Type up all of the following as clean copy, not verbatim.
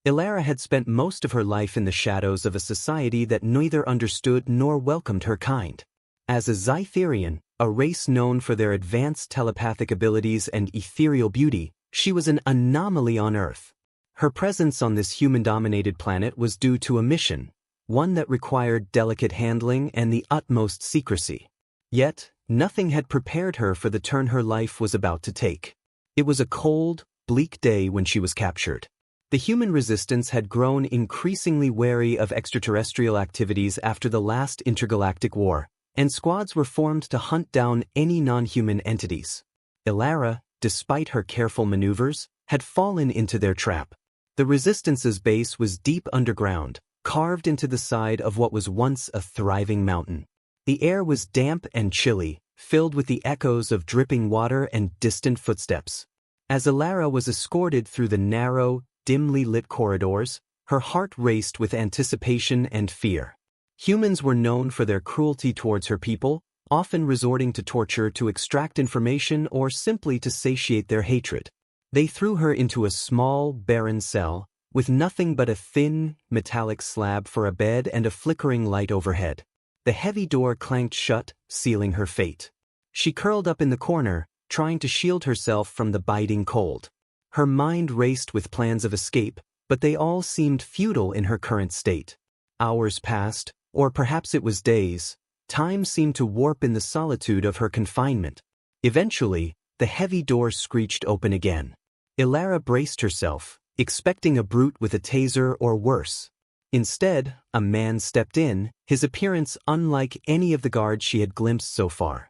Ilara had spent most of her life in the shadows of a society that neither understood nor welcomed her kind. As a Zytherian, a race known for their advanced telepathic abilities and ethereal beauty, she was an anomaly on Earth. Her presence on this human-dominated planet was due to a mission, one that required delicate handling and the utmost secrecy. Yet, nothing had prepared her for the turn her life was about to take. It was a cold, bleak day when she was captured. The human resistance had grown increasingly wary of extraterrestrial activities after the last intergalactic war, and squads were formed to hunt down any non-human entities. Ilara, despite her careful maneuvers, had fallen into their trap. The Resistance's base was deep underground, carved into the side of what was once a thriving mountain. The air was damp and chilly, filled with the echoes of dripping water and distant footsteps. As Ilara was escorted through the narrow, dimly lit corridors, her heart raced with anticipation and fear. Humans were known for their cruelty towards her people, often resorting to torture to extract information or simply to satiate their hatred. They threw her into a small, barren cell, with nothing but a thin, metallic slab for a bed and a flickering light overhead. The heavy door clanked shut, sealing her fate. She curled up in the corner, trying to shield herself from the biting cold. Her mind raced with plans of escape, but they all seemed futile in her current state. Hours passed, or perhaps it was days. Time seemed to warp in the solitude of her confinement. Eventually, the heavy door screeched open again. Ilara braced herself, expecting a brute with a taser or worse. Instead, a man stepped in, his appearance unlike any of the guards she had glimpsed so far.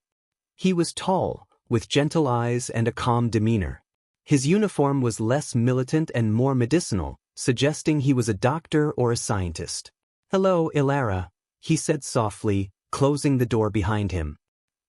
He was tall, with gentle eyes and a calm demeanor. His uniform was less militant and more medicinal, suggesting he was a doctor or a scientist. "Hello, Ilara," he said softly, closing the door behind him.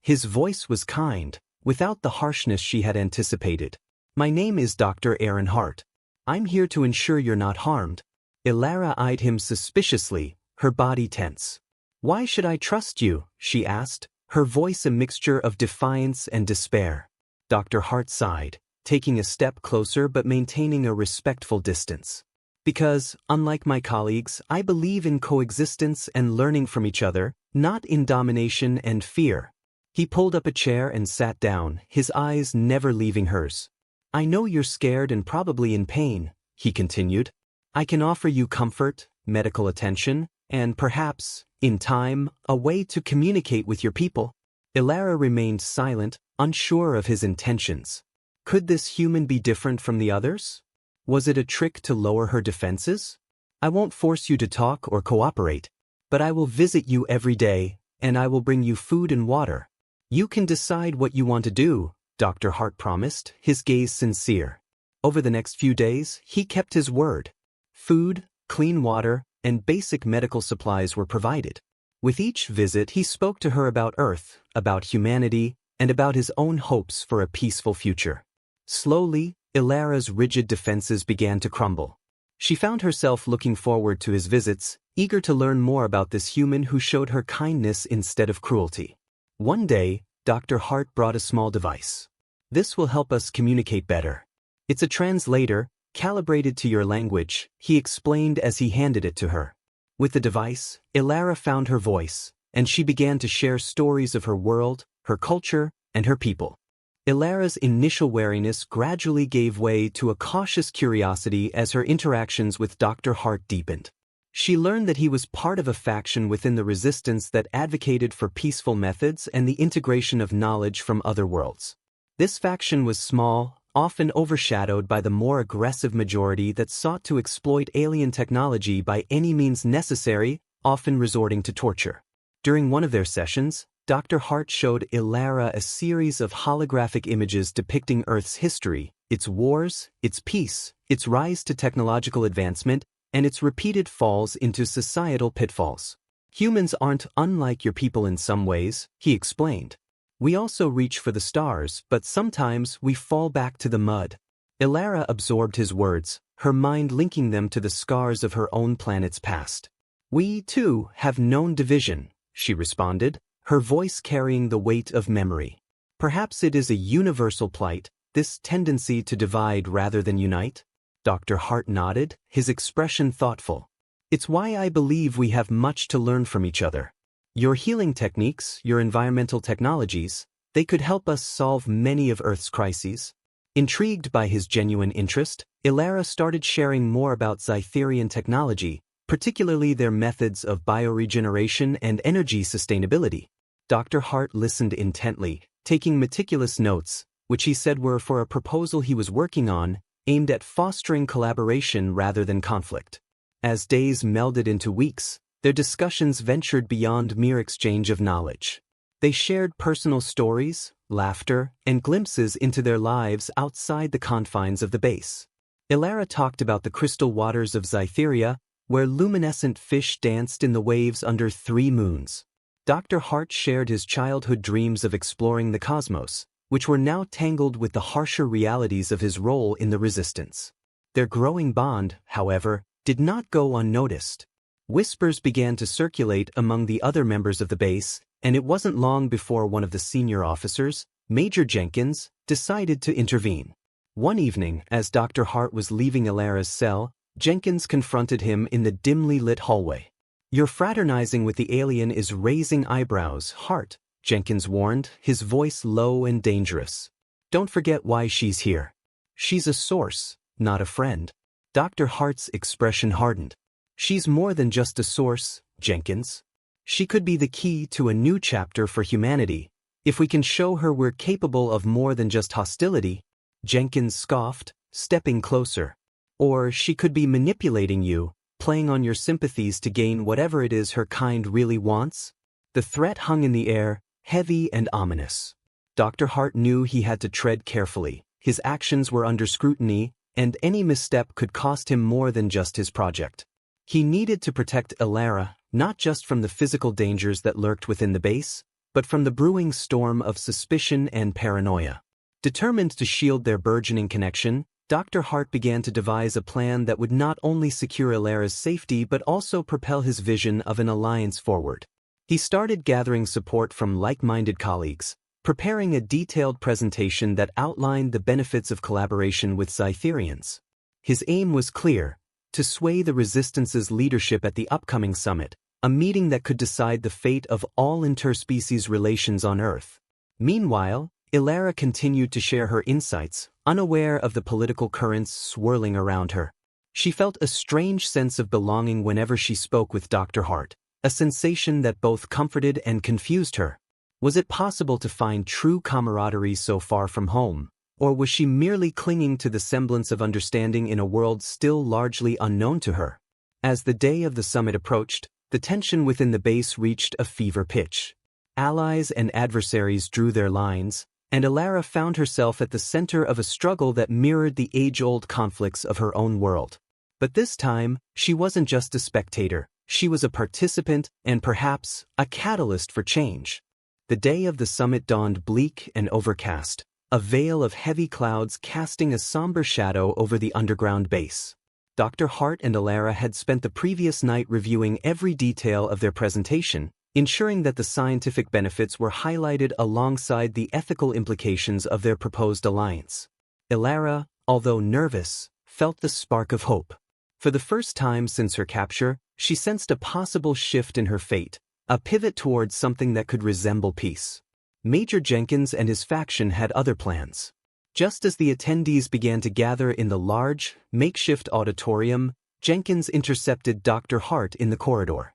His voice was kind, without the harshness she had anticipated. "My name is Dr. Aaron Hart. I'm here to ensure you're not harmed." Ilara eyed him suspiciously, her body tense. "Why should I trust you?" she asked, her voice a mixture of defiance and despair. Dr. Hart sighed, taking a step closer but maintaining a respectful distance. "Because, unlike my colleagues, I believe in coexistence and learning from each other, not in domination and fear." He pulled up a chair and sat down, his eyes never leaving hers. "I know you're scared and probably in pain," he continued. "I can offer you comfort, medical attention, and perhaps, in time, a way to communicate with your people." Ilara remained silent, unsure of his intentions. Could this human be different from the others? Was it a trick to lower her defenses? "I won't force you to talk or cooperate, but I will visit you every day, and I will bring you food and water. You can decide what you want to do," Dr. Hart promised, his gaze sincere. Over the next few days, he kept his word. Food, clean water, and basic medical supplies were provided. With each visit, he spoke to her about Earth, about humanity, and about his own hopes for a peaceful future. Slowly, Ilara's rigid defenses began to crumble. She found herself looking forward to his visits, eager to learn more about this human who showed her kindness instead of cruelty. One day, Dr. Hart brought a small device. "This will help us communicate better. It's a translator, calibrated to your language," he explained as he handed it to her. With the device, Ilara found her voice, and she began to share stories of her world, her culture, and her people. Ilara's initial wariness gradually gave way to a cautious curiosity as her interactions with Dr. Hart deepened. She learned that he was part of a faction within the Resistance that advocated for peaceful methods and the integration of knowledge from other worlds. This faction was small, often overshadowed by the more aggressive majority that sought to exploit alien technology by any means necessary, often resorting to torture. During one of their sessions, Dr. Hart showed Ilara a series of holographic images depicting Earth's history, its wars, its peace, its rise to technological advancement, and its repeated falls into societal pitfalls. "Humans aren't unlike your people in some ways," he explained. "We also reach for the stars, but sometimes we fall back to the mud." Ilara absorbed his words, her mind linking them to the scars of her own planet's past. "We, too, have known division," she responded, her voice carrying the weight of memory. "Perhaps it is a universal plight, this tendency to divide rather than unite." Dr. Hart nodded, his expression thoughtful. It's why I believe we have much to learn from each other. Your healing techniques, your environmental technologies, they could help us solve many of Earth's crises. Intrigued by his genuine interest, Ilara started sharing more about Sci-Fi technology, particularly their methods of bioregeneration and energy sustainability. Dr. Hart listened intently, taking meticulous notes, which he said were for a proposal he was working on, aimed at fostering collaboration rather than conflict. As days melded into weeks, their discussions ventured beyond mere exchange of knowledge. They shared personal stories, laughter, and glimpses into their lives outside the confines of the base. Ilara talked about the crystal waters of Zytheria, where luminescent fish danced in the waves under 3 moons. Dr. Hart shared his childhood dreams of exploring the cosmos, which were now tangled with the harsher realities of his role in the resistance. Their growing bond, however, did not go unnoticed. Whispers began to circulate among the other members of the base, and it wasn't long before one of the senior officers, Major Jenkins, decided to intervene. One evening, as Dr. Hart was leaving Ilara's cell, Jenkins confronted him in the dimly lit hallway. "Your fraternizing with the alien is raising eyebrows, Hart," Jenkins warned, his voice low and dangerous. "Don't forget why she's here. She's a source, not a friend." Dr. Hart's expression hardened. "She's more than just a source, Jenkins. She could be the key to a new chapter for humanity, if we can show her we're capable of more than just hostility." Jenkins scoffed, stepping closer. "Or she could be manipulating you, playing on your sympathies to gain whatever it is her kind really wants." The threat hung in the air, heavy and ominous. Dr. Hart knew he had to tread carefully. His actions were under scrutiny, and any misstep could cost him more than just his project. He needed to protect Ilara, not just from the physical dangers that lurked within the base, but from the brewing storm of suspicion and paranoia. Determined to shield their burgeoning connection, Dr. Hart began to devise a plan that would not only secure Ilara's safety but also propel his vision of an alliance forward. He started gathering support from like-minded colleagues, preparing a detailed presentation that outlined the benefits of collaboration with Cytherians. His aim was clear: to sway the Resistance's leadership at the upcoming summit, a meeting that could decide the fate of all interspecies relations on Earth. Meanwhile, Ilara continued to share her insights, unaware of the political currents swirling around her. She felt a strange sense of belonging whenever she spoke with Dr. Hart, a sensation that both comforted and confused her. Was it possible to find true camaraderie so far from home, or was she merely clinging to the semblance of understanding in a world still largely unknown to her? As the day of the summit approached, the tension within the base reached a fever pitch. Allies and adversaries drew their lines, and Ilara found herself at the center of a struggle that mirrored the age-old conflicts of her own world. But this time, she wasn't just a spectator, she was a participant and perhaps a catalyst for change. The day of the summit dawned bleak and overcast, a veil of heavy clouds casting a somber shadow over the underground base. Dr. Hart and Ilara had spent the previous night reviewing every detail of their presentation, ensuring that the scientific benefits were highlighted alongside the ethical implications of their proposed alliance. Ilara, although nervous, felt the spark of hope. For the first time since her capture, she sensed a possible shift in her fate, a pivot towards something that could resemble peace. Major Jenkins and his faction had other plans. Just as the attendees began to gather in the large, makeshift auditorium, Jenkins intercepted Dr. Hart in the corridor.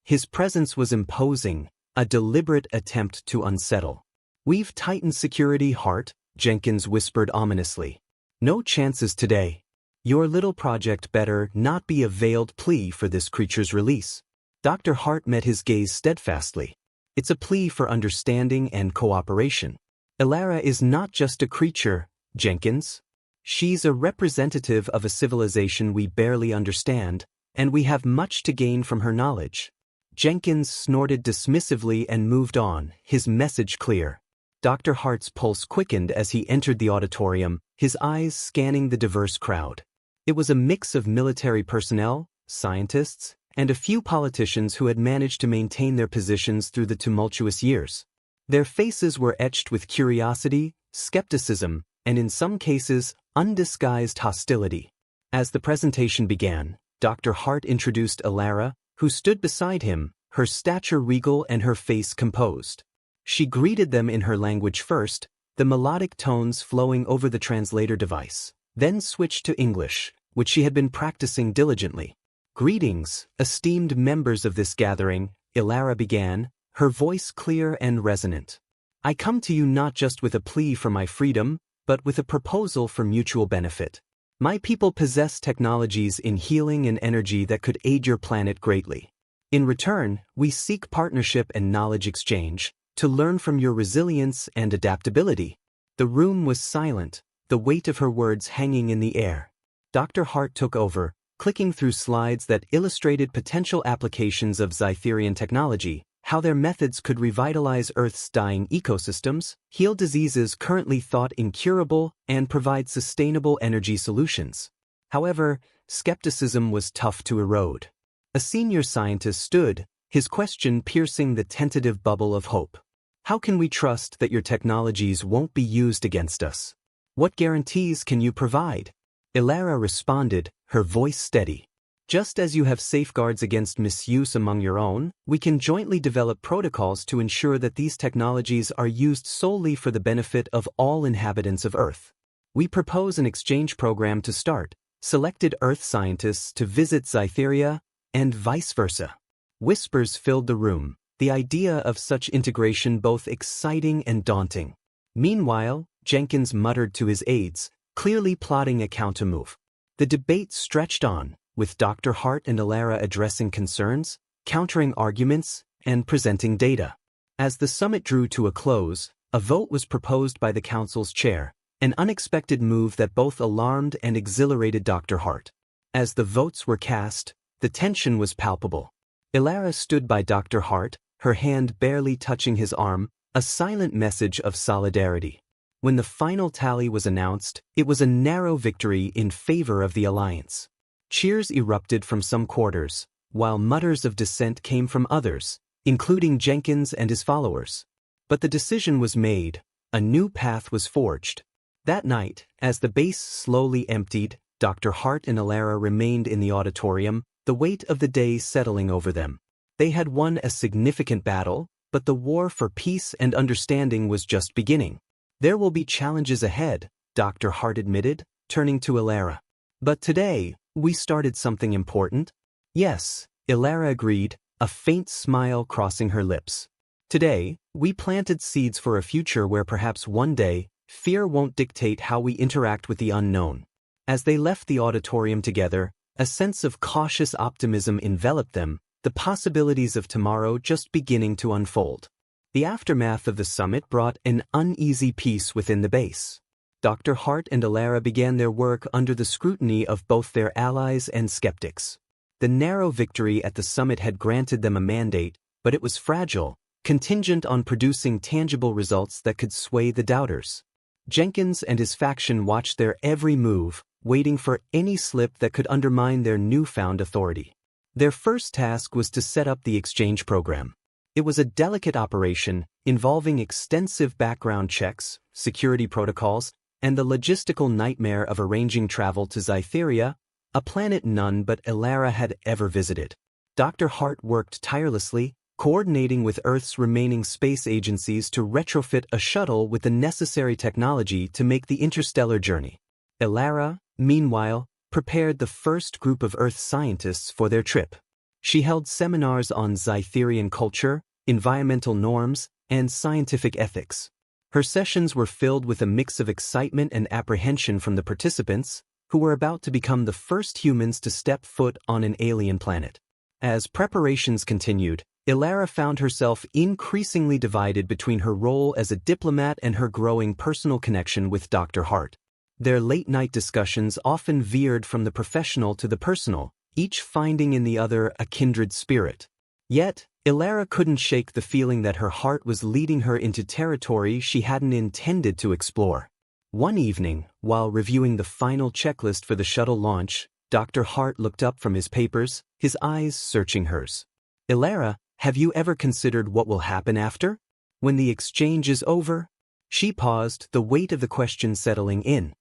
His presence was imposing, a deliberate attempt to unsettle. "We've tightened security, Hart," Jenkins whispered ominously. "No chances today. Your little project better not be a veiled plea for this creature's release." Dr. Hart met his gaze steadfastly. "It's a plea for understanding and cooperation. Ilara is not just a creature, Jenkins. She's a representative of a civilization we barely understand, and we have much to gain from her knowledge." Jenkins snorted dismissively and moved on, his message clear. Dr. Hart's pulse quickened as he entered the auditorium, his eyes scanning the diverse crowd. It was a mix of military personnel, scientists, and a few politicians who had managed to maintain their positions through the tumultuous years. Their faces were etched with curiosity, skepticism, and in some cases, undisguised hostility. As the presentation began, Dr. Hart introduced Elara, who stood beside him, her stature regal and her face composed. She greeted them in her language first, the melodic tones flowing over the translator device, then switched to English, which she had been practicing diligently. "Greetings, esteemed members of this gathering," Elara began, her voice clear and resonant. "I come to you not just with a plea for my freedom, but with a proposal for mutual benefit. My people possess technologies in healing and energy that could aid your planet greatly. In return, we seek partnership and knowledge exchange to learn from your resilience and adaptability." The room was silent, the weight of her words hanging in the air. Dr. Hart took over, clicking through slides that illustrated potential applications of Sci-Fi technology, how their methods could revitalize Earth's dying ecosystems, heal diseases currently thought incurable, and provide sustainable energy solutions. However, skepticism was tough to erode. A senior scientist stood, his question piercing the tentative bubble of hope. "How can we trust that your technologies won't be used against us? What guarantees can you provide?" Elara responded, her voice steady. "Just as you have safeguards against misuse among your own, we can jointly develop protocols to ensure that these technologies are used solely for the benefit of all inhabitants of Earth. We propose an exchange program to start, selected Earth scientists to visit Sci-Fi, and vice versa." Whispers filled the room, the idea of such integration both exciting and daunting. Meanwhile, Jenkins muttered to his aides, clearly plotting a countermove. The debate stretched on, with Dr. Hart and Elara addressing concerns, countering arguments, and presenting data. As the summit drew to a close, a vote was proposed by the council's chair, an unexpected move that both alarmed and exhilarated Dr. Hart. As the votes were cast, the tension was palpable. Elara stood by Dr. Hart, her hand barely touching his arm, a silent message of solidarity. When the final tally was announced, it was a narrow victory in favor of the alliance. Cheers erupted from some quarters, while mutters of dissent came from others, including Jenkins and his followers. But the decision was made, a new path was forged. That night, as the base slowly emptied, Dr. Hart and Elara remained in the auditorium, the weight of the day settling over them. They had won a significant battle, but the war for peace and understanding was just beginning. "There will be challenges ahead," Dr. Hart admitted, turning to Elara. "But today, we started something important." "Yes," Elara agreed, a faint smile crossing her lips. "Today, we planted seeds for a future where perhaps one day, fear won't dictate how we interact with the unknown." As they left the auditorium together, a sense of cautious optimism enveloped them, the possibilities of tomorrow just beginning to unfold. The aftermath of the summit brought an uneasy peace within the base. Dr. Hart and Elara began their work under the scrutiny of both their allies and skeptics. The narrow victory at the summit had granted them a mandate, but it was fragile, contingent on producing tangible results that could sway the doubters. Jenkins and his faction watched their every move, waiting for any slip that could undermine their newfound authority. Their first task was to set up the exchange program. It was a delicate operation, involving extensive background checks, security protocols, and the logistical nightmare of arranging travel to Sci-Fi, a planet none but Elara had ever visited. Dr. Hart worked tirelessly, coordinating with Earth's remaining space agencies to retrofit a shuttle with the necessary technology to make the interstellar journey. Elara, meanwhile, prepared the first group of Earth scientists for their trip. She held seminars on Sci-Fi culture, environmental norms, and scientific ethics. Her sessions were filled with a mix of excitement and apprehension from the participants, who were about to become the first humans to step foot on an alien planet. As preparations continued, Elara found herself increasingly divided between her role as a diplomat and her growing personal connection with Dr. Hart. Their late-night discussions often veered from the professional to the personal, each finding in the other a kindred spirit. Yet, Elara couldn't shake the feeling that her heart was leading her into territory she hadn't intended to explore. One evening, while reviewing the final checklist for the shuttle launch, Dr. Hart looked up from his papers, his eyes searching hers. "Elara, have you ever considered what will happen after? When the exchange is over?" She paused, the weight of the question settling in.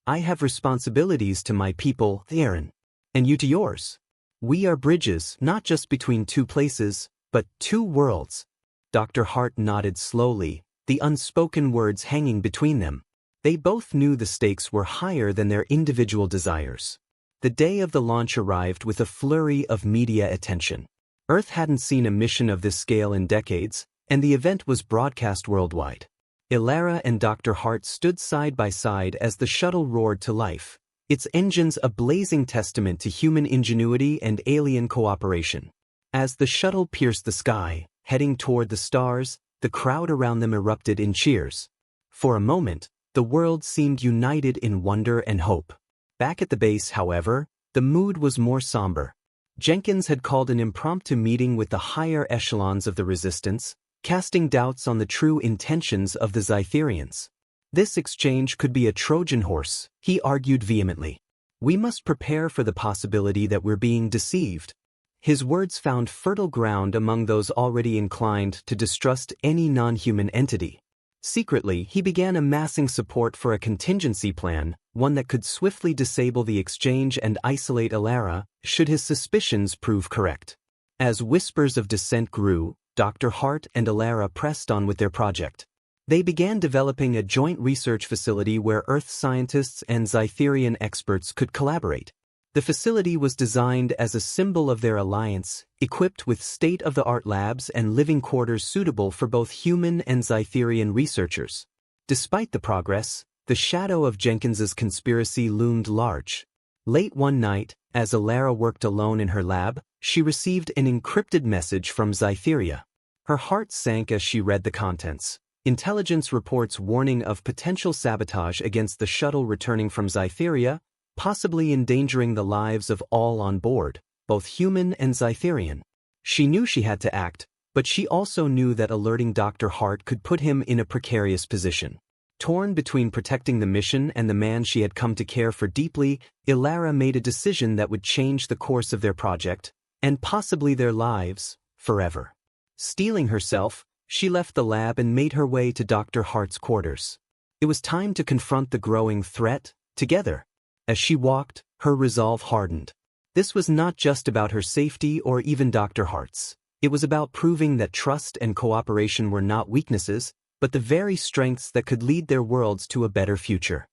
I have responsibilities to my people, Aaron. And you to yours. We are bridges, not just between two places, but two worlds. Dr. Hart nodded slowly, the unspoken words hanging between them. They both knew the stakes were higher than their individual desires. The day of the launch arrived with a flurry of media attention. Earth hadn't seen a mission of this scale in decades, and the event was broadcast worldwide. Ilara and Dr. Hart stood side by side as the shuttle roared to life, its engines a blazing testament to human ingenuity and alien cooperation. As the shuttle pierced the sky, heading toward the stars, the crowd around them erupted in cheers. For a moment, the world seemed united in wonder and hope. Back at the base, however, the mood was more somber. Jenkins had called an impromptu meeting with the higher echelons of the resistance, casting doubts on the true intentions of the Zytherians. This exchange could be a Trojan horse, he argued vehemently. We must prepare for the possibility that we're being deceived. His words found fertile ground among those already inclined to distrust any non-human entity. Secretly, he began amassing support for a contingency plan, one that could swiftly disable the exchange and isolate Ilara, should his suspicions prove correct. As whispers of dissent grew, Dr. Hart and Ilara pressed on with their project. They began developing a joint research facility where Earth scientists and Zytherian experts could collaborate. The facility was designed as a symbol of their alliance, equipped with state-of-the-art labs and living quarters suitable for both human and Zytherian researchers. Despite the progress, the shadow of Jenkins's conspiracy loomed large. Late one night, as Ilara worked alone in her lab, she received an encrypted message from Zytheria. Her heart sank as she read the contents. Intelligence reports warning of potential sabotage against the shuttle returning from Zytheria, possibly endangering the lives of all on board, both human and Zytherian. She knew she had to act, but she also knew that alerting Dr. Hart could put him in a precarious position. Torn between protecting the mission and the man she had come to care for deeply, Ilara made a decision that would change the course of their project, and possibly their lives, forever. Steeling herself, she left the lab and made her way to Dr. Hart's quarters. It was time to confront the growing threat, together. As she walked, her resolve hardened. This was not just about her safety or even Dr. Hart's. It was about proving that trust and cooperation were not weaknesses, but the very strengths that could lead their worlds to a better future.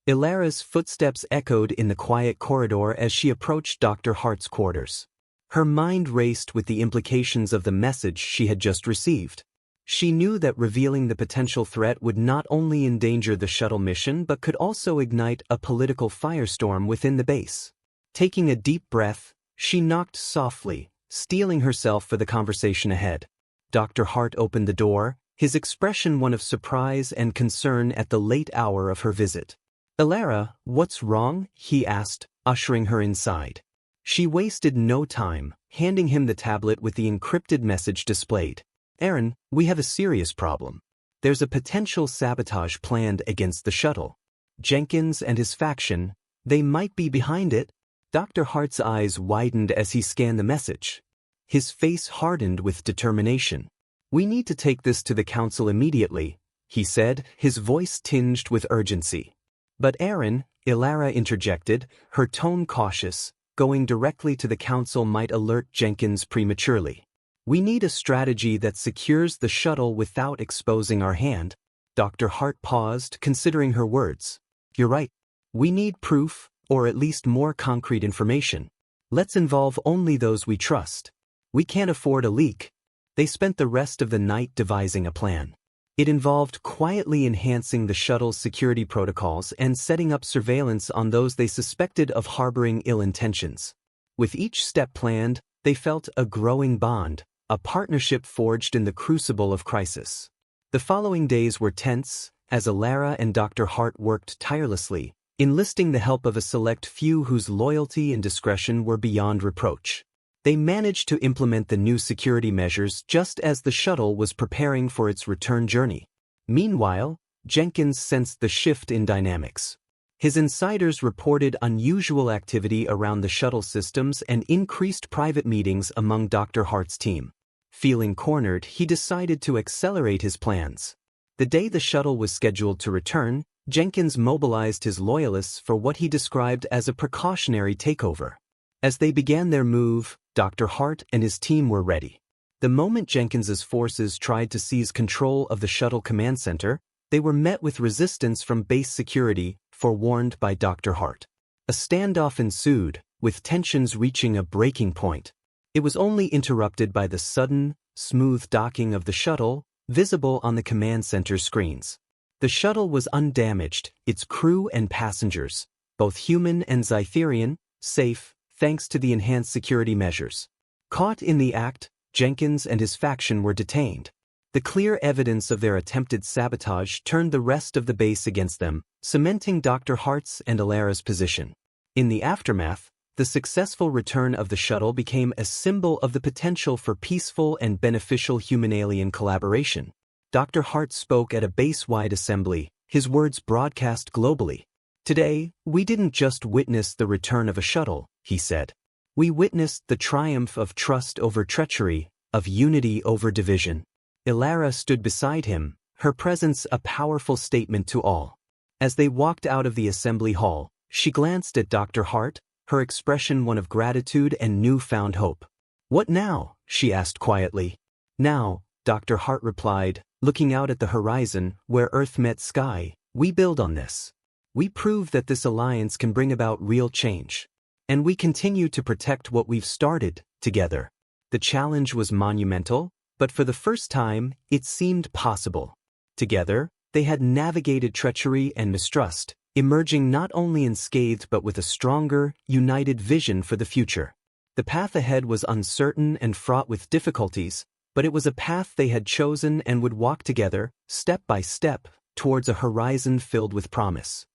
Ilara's footsteps echoed in the quiet corridor as she approached Dr. Hart's quarters. Her mind raced with the implications of the message she had just received. She knew that revealing the potential threat would not only endanger the shuttle mission but could also ignite a political firestorm within the base. Taking a deep breath, she knocked softly, steeling herself for the conversation ahead. Dr. Hart opened the door, his expression one of surprise and concern at the late hour of her visit. "Ilara, what's wrong?" he asked, ushering her inside. She wasted no time, handing him the tablet with the encrypted message displayed. "Aaron, we have a serious problem. There's a potential sabotage planned against the shuttle. Jenkins and his faction, they might be behind it." Dr. Hart's eyes widened as he scanned the message. His face hardened with determination. "We need to take this to the council immediately," he said, his voice tinged with urgency. "But Aaron," Ilara interjected, her tone cautious, "going directly to the council might alert Jenkins prematurely. We need a strategy that secures the shuttle without exposing our hand." Dr. Hart paused, considering her words. "You're right. We need proof, or at least more concrete information. Let's involve only those we trust. We can't afford a leak." They spent the rest of the night devising a plan. It involved quietly enhancing the shuttle's security protocols and setting up surveillance on those they suspected of harboring ill intentions. With each step planned, they felt a growing bond, a partnership forged in the crucible of crisis. The following days were tense, as Ilara and Dr. Hart worked tirelessly, enlisting the help of a select few whose loyalty and discretion were beyond reproach. They managed to implement the new security measures just as the shuttle was preparing for its return journey. Meanwhile, Jenkins sensed the shift in dynamics. His insiders reported unusual activity around the shuttle systems and increased private meetings among Dr. Hart's team. Feeling cornered, he decided to accelerate his plans. The day the shuttle was scheduled to return, Jenkins mobilized his loyalists for what he described as a precautionary takeover. As they began their move, Dr. Hart and his team were ready. The moment Jenkins's forces tried to seize control of the shuttle command center, they were met with resistance from base security, forewarned by Dr. Hart. A standoff ensued, with tensions reaching a breaking point. It was only interrupted by the sudden, smooth docking of the shuttle, visible on the command center screens. The shuttle was undamaged, its crew and passengers, both human and Sci-Fi, safe, thanks to the enhanced security measures. Caught in the act, Jenkins and his faction were detained. The clear evidence of their attempted sabotage turned the rest of the base against them, cementing Dr. Hart's and Alara's position. In the aftermath, the successful return of the shuttle became a symbol of the potential for peaceful and beneficial human-alien collaboration. Dr. Hart spoke at a base-wide assembly, his words broadcast globally. "Today, we didn't just witness the return of a shuttle," he said. "We witnessed the triumph of trust over treachery, of unity over division." Alara stood beside him, her presence a powerful statement to all. As they walked out of the assembly hall, she glanced at Dr. Hart, her expression one of gratitude and newfound hope. "What now?" she asked quietly. "Now," Dr. Hart replied, looking out at the horizon, where Earth met sky, "we build on this. We prove that this alliance can bring about real change. And we continue to protect what we've started, together." The challenge was monumental, but for the first time, it seemed possible. Together, they had navigated treachery and mistrust, emerging not only unscathed but with a stronger, united vision for the future. The path ahead was uncertain and fraught with difficulties, but it was a path they had chosen and would walk together, step by step, towards a horizon filled with promise.